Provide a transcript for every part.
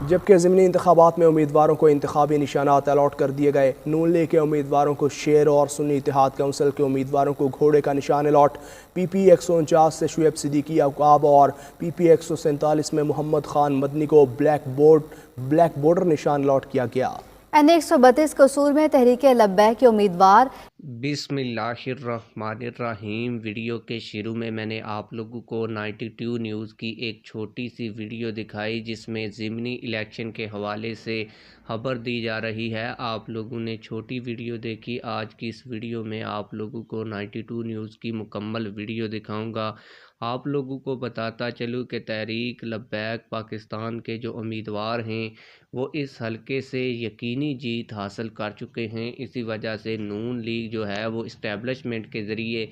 جبکہ ضمنی انتخابات میں امیدواروں کو انتخابی نشانات الاٹ کر دیے گئے۔ نون لیگ کے امیدواروں کو شیر اور سنی اتحاد کونسل کے امیدواروں کو گھوڑے کا نشان الاٹ۔ پی پی 149 سے شعیب صدیقی عقاب اور پی پی 147 میں محمد خان مدنی کو بلیک بورڈر نشان الاٹ کیا گیا۔ این 132 قصور میں تحریک لبیک کے امیدوار بسم اللہ الرحمن الرحیم۔ ویڈیو کے شروع میں نے آپ لوگوں کو 92 نیوز کی ایک چھوٹی سی ویڈیو دکھائی جس میں ضمنی الیکشن کے حوالے سے خبر دی جا رہی ہے۔ آپ لوگوں نے چھوٹی ویڈیو دیکھی۔ آج کی اس ویڈیو میں آپ لوگوں کو 92 نیوز کی مکمل ویڈیو دکھاؤں گا۔ آپ لوگوں کو بتاتا چلوں کہ تحریک لبیک پاکستان کے جو امیدوار ہیں وہ اس حلقے سے یقینی جیت حاصل کر چکے ہیں۔ اسی وجہ سے نون لیگ جو ہے وہ اسٹیبلشمنٹ کے ذریعے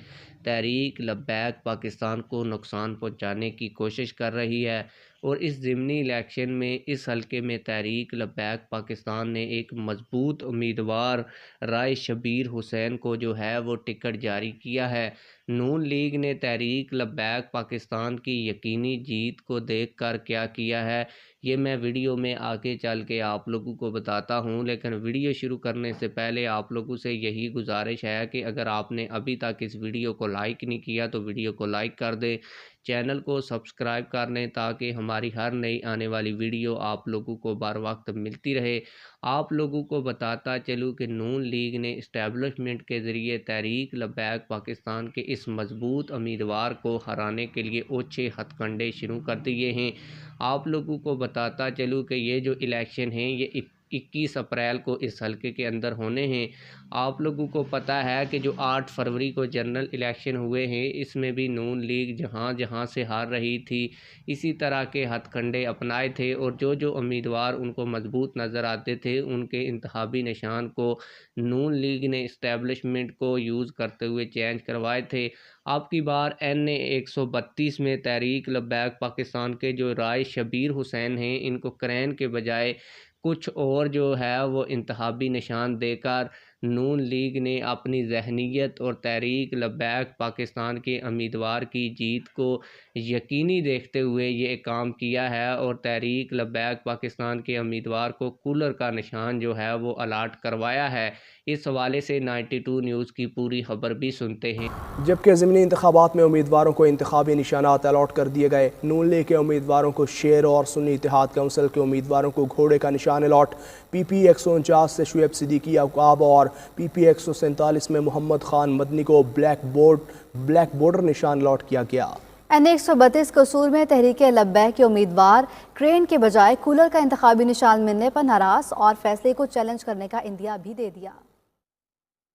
تحریک لبیک پاکستان کو نقصان پہنچانے کی کوشش کر رہی ہے، اور اس ضمنی الیکشن میں اس حلقے میں تحریک لبیک پاکستان نے ایک مضبوط امیدوار رائے شبیر حسین کو جو ہے وہ ٹکٹ جاری کیا ہے۔ نون لیگ نے تحریک لبیک پاکستان کی یقینی جیت کو دیکھ کر کیا کیا ہے یہ میں ویڈیو میں آگے چل کے آپ لوگوں کو بتاتا ہوں، لیکن ویڈیو شروع کرنے سے پہلے آپ لوگوں سے یہی گزارش ہے کہ اگر آپ نے ابھی تک اس ویڈیو کو لائک نہیں کیا تو ویڈیو کو لائک کر دیں، چینل کو سبسکرائب کر لیں تاکہ ہماری ہر نئی آنے والی ویڈیو آپ لوگوں کو بر وقت ملتی رہے۔ آپ لوگوں کو بتاتا چلوں کہ نون لیگ نے اسٹیبلشمنٹ کے ذریعے تحریک لبیک پاکستان کے اس مضبوط امیدوار کو ہرانے کے لیے اوچھے ہتھ کنڈے شروع کر دیے ہیں۔ آپ لوگوں کو بتاتا چلوں کہ یہ جو الیکشن ہیں یہ 21 اپریل کو اس حلقے کے اندر ہونے ہیں۔ آپ لوگوں کو پتہ ہے کہ جو 8 فروری کو جنرل الیکشن ہوئے ہیں اس میں بھی نون لیگ جہاں جہاں سے ہار رہی تھی اسی طرح کے ہتھ کنڈے اپنائے تھے، اور جو امیدوار ان کو مضبوط نظر آتے تھے ان کے انتخابی نشان کو نون لیگ نے اسٹیبلشمنٹ کو یوز کرتے ہوئے چینج کروائے تھے۔ اب کی بار این 132 میں تحریک لبیک پاکستان کے جو رائے شبیر حسین ہیں ان کو کرین کے بجائے کچھ اور جو ہے وہ انتخابی نشان دے کر نون لیگ نے اپنی ذہنیت اور تحریک لبیک پاکستان کے امیدوار کی جیت کو یقینی دیکھتے ہوئے یہ کام کیا ہے، اور تحریک لبیک پاکستان کے امیدوار کو کولر کا نشان جو ہے وہ الاٹ کروایا ہے۔ اس حوالے سے 92 نیوز کی پوری خبر بھی سنتے ہیں۔ جبکہ ضمنی انتخابات میں امیدواروں کو انتخابی نشانات الاٹ کر دیے گئے۔ نون لیگ کے امیدواروں کو شیر اور سنی اتحاد کونسل کے امیدواروں کو گھوڑے کا نشان الاٹ۔ پی پی 149 سے شعیب صدیقی عقاب اور پی پی 147 میں محمد خان مدنی کو بلیک بورڈر نشان الاٹ کیا گیا۔ این 132 قصور میں تحریک لبیک کے امیدوار کرین کے بجائے کولر کا انتخابی نشان ملنے پر ناراض اور فیصلے کو چیلنج کرنے کا عندیہ بھی دے دیا۔